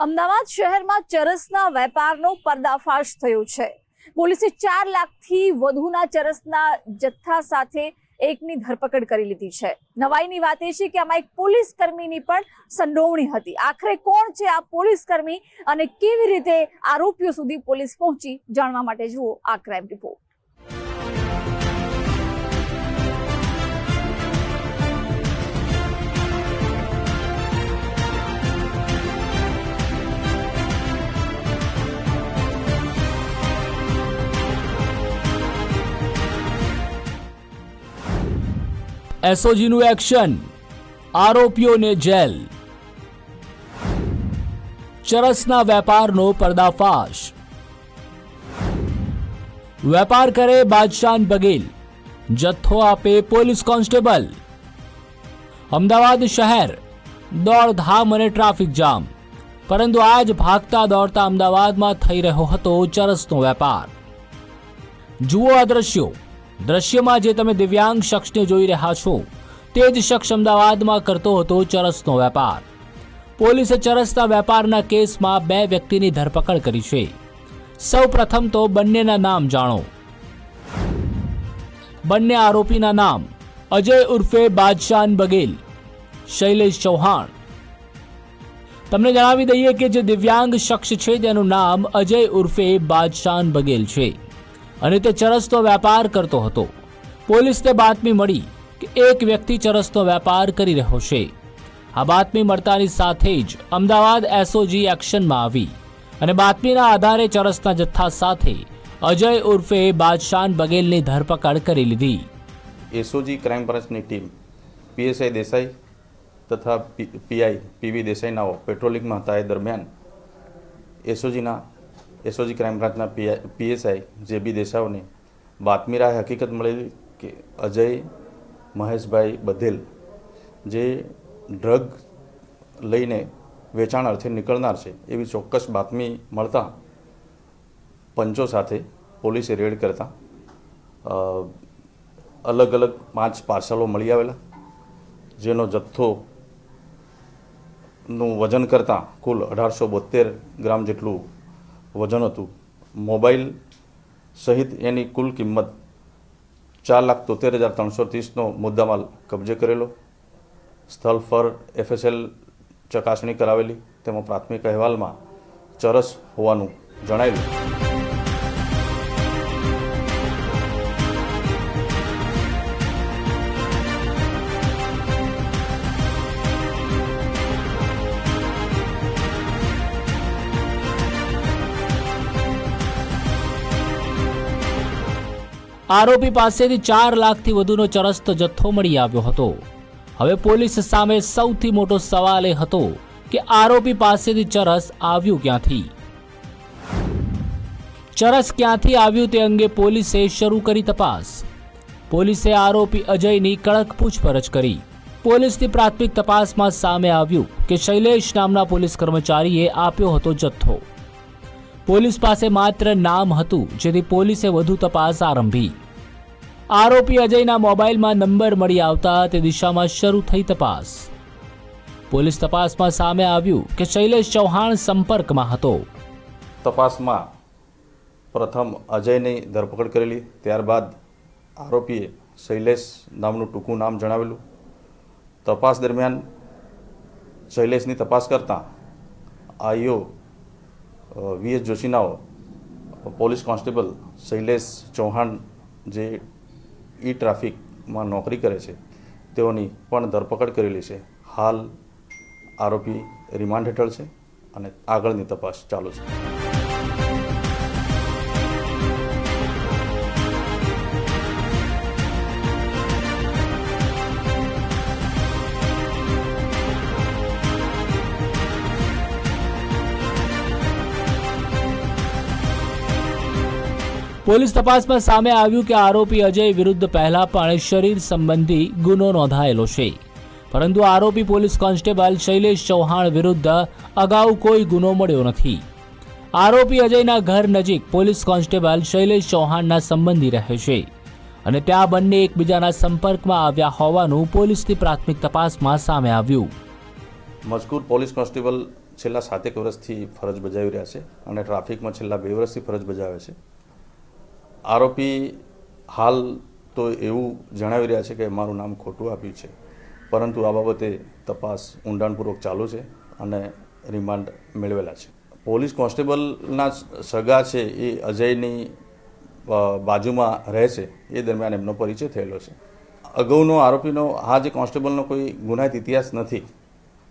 અમદાવાદ શહેરમાં ચરસના વેપારનો પર્દાફાશ થયો છે। પોલીસે 4 લાખથી વધુના ચરસના જથ્થા સાથે એકની ધરપકડ કરી લીધી છે। નવાઈની વાત એ છે કે આમાં એક પોલીસ કર્મીની પણ સંડોવણી હતી। આખરે કોણ છે આ પોલીસ કર્મી અને કેવી રીતે આરોપીઓ સુધી પોલીસ પહોંચી, જાણવા માટે જુઓ આ ક્રાઇમ રિપોર્ટ। એસઓજીનું એક્શન, આરોપીઓને જેલ। ચરસના વેપારનો પર્દાફાશ। વેપાર કરે બાદશાન બગેલ, જથ્થો આપે પોલીસ કોન્સ્ટેબલ। અમદાવાદ શહેર દોડધામ અને ટ્રાફિક જામ, પરંતુ આજ ભાગતા દોડતા અમદાવાદમાં થઈ રહ્યો હતો ચરસનો વેપાર। જુઓ આ દ્રશ્યમાં જે તમે દિવ્યાંગ શખ્સને જોઈ રહ્યા છો, તે જ શખ્સ અમદાવાદમાં કરતો હતો ચરસનો વેપાર। પોલીસે ચરસના વેપારના કેસમાં 2 વ્યક્તિની ધરપકડ કરી છે। સૌ પ્રથમ તો બંનેના નામ જાણો। બંને આરોપીના નામ અજય ઉર્ફે બાદશાન બગેલ, શૈલેષ ચૌહાણ। તમને જણાવી દઈએ કે જે દિવ્યાંગ શખ્સ છે તેનું નામ અજય ઉર્ફે બાદશાન બગેલ છે અને તે ચરસનો વેપાર કરતો હતો। પોલીસને બાતમી મળી કે એક વ્યક્તિ ચરસનો વેપાર કરી રહ્યો છે। આ બાતમી મળતાની સાથે જ અમદાવાદ એસઓજી એક્શનમાં આવી અને બાતમીના આધારે ચરસના જથ્થા સાથે અજય ઉર્ફે બાદશાન બગેલની ધરપકડ કરી લીધી। એસઓજી ક્રાઇમ બ્રાન્ચની ટીમ પીએસઆઈ દેસાઈ તથા પીઆઈ પીવી દેસાઈનાઓ પેટ્રોલિંગમાં હતા। એ દરમિયાન એસઓજી ક્રાઇમ બ્રાન્ચના પીએસઆઈ જેબી દેસાઈની બાતમી રાહે હકીકત મળેલી કે અજય મહેશભાઈ બધેલ જે ડ્રગ લઈને વેચાણ અર્થે નીકળનાર છે એવી ચોક્કસ બાતમી મળતા પંચો સાથે પોલીસે રેડ કરતા અલગ અલગ 5 પાર્સલો મળી આવેલા, જેનો જથ્થોનું વજન કરતાં કુલ 1872 ગ્રામ જેટલું વજન હતું। મોબાઈલ સહિત એની કુલ કિંમત 4,73,330નો મુદ્દામાલ કબજે કરેલો। સ્થળ પર એફએસએલ ચકાસણી કરાવેલી, તેમાં પ્રાથમિક અહેવાલમાં ચરસ હોવાનું જણાવ્યું। આરોપી પાસેથી 4 લાખથી વધુનો ચરસનો જથ્થો મળી આવ્યો હતો। હવે પોલીસ સામે સૌથી મોટો સવાલ એ હતો કે આરોપી પાસેથી ચરસ આવ્યું ક્યાંથી? ચરસ ક્યાંથી આવ્યું તે અંગે પોલીસે શરૂ કરી તપાસ। પોલીસે આરોપી અજયની કડક પૂછપરછ કરી। પોલીસની પ્રાથમિક તપાસમાં સામે આવ્યું કે શૈલેષ નામના પોલીસ કર્મચારીએ આપ્યો હતો જથ્થો। પોલીસ પાસે માત્ર નામ હતું, જેથી પોલીસે વધુ તપાસ આરંભી। આરોપી અજયના મોબાઈલમાં નંબર મળી આવતા તે દિશામાં શરૂ થઈ તપાસ। પોલીસ તપાસમાં સામે આવ્યું કે શૈલેષ ચૌહાણ સંપર્કમાં હતો। તપાસમાં પ્રથમ અજયની ધરપકડ કરેલી, ત્યારબાદ આરોપીએ શૈલેષ નામનું ટૂંકું નામ જણાવેલું। તપાસ દરમિયાન શૈલેષની તપાસ કરતાં આઈઓ વીએસ જોશીનાઓ પોલીસ કોન્સ્ટેબલ શૈલેષ ચૌહાણ જે ટ્રાફિકમાં નોકરી કરે છે તેઓની પણ ધરપકડ કરેલી છે। હાલ આરોપી રિમાન્ડ હેઠળ છે અને આગળની તપાસ ચાલુ છે। પોલીસ તપાસમાં સામે આવ્યું કે આરોપી અજય વિરુદ્ધ પહેલા પણ શરીર સંબંધી ગુનો નોંધાયેલો છે, પરંતુ આરોપી પોલીસ કોન્સ્ટેબલ શૈલેષ ચૌહાણ વિરુદ્ધ અગાઉ કોઈ ગુનો મળ્યો નથી। આરોપી અજયના ઘર નજીક પોલીસ કોન્સ્ટેબલ શૈલેષ ચૌહાણના સંબંધી રહે છે અને ત્યાં બંને એકબીજાના સંપર્કમાં આવ્યા હોવાનું પોલીસની પ્રાથમિક તપાસમાં સામે આવ્યું। મજકૂર પોલીસ કોન્સ્ટેબલ છેલ્લા 7 વર્ષથી ફરજ બજાવી રહ્યા છે અને ટ્રાફિકમાં છેલ્લા 2 વર્ષથી ફરજ બજાવે છે. આરોપી હાલ તો એવું જણાવી રહ્યા છે કે મારું નામ ખોટું આપ્યું છે, પરંતુ આ બાબતે તપાસ ઊંડાણપૂર્વક ચાલુ છે અને રિમાન્ડ મેળવેલા છે. પોલીસ કોન્સ્ટેબલના સગા છે એ અજયની બાજુમાં રહે છે, એ દરમિયાન એમનો પરિચય થયેલો છે. અગાઉનો આરોપીનો આ જે કોન્સ્ટેબલનો કોઈ ગુનાહિત ઇતિહાસ નથી,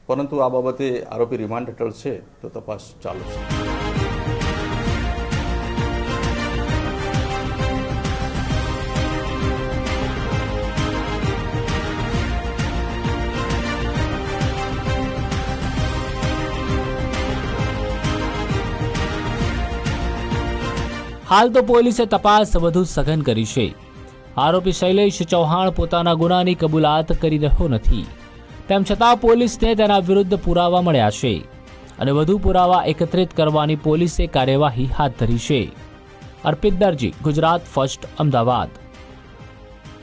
પરંતુ આ બાબતે આરોપી રિમાન્ડ હેઠળ છે તો તપાસ ચાલુ છે. હાલ તો પોલીસે તપાસ વધુ સઘન કરી છે. આરોપી શૈલેષ ચૌહાણ પોતાના ગુનાની કબૂલાત કરી રહ્યો નથી. તેમ છતાં પોલીસને તેના વિરુદ્ધ પુરાવા મળ્યા છે અને વધુ પુરાવા એકત્રિત કરવાની પોલીસે કાર્યવાહી હાથ ધરી છે. અર્પિત દરજી, ગુજરાત ફર્સ્ટ, અમદાવાદ.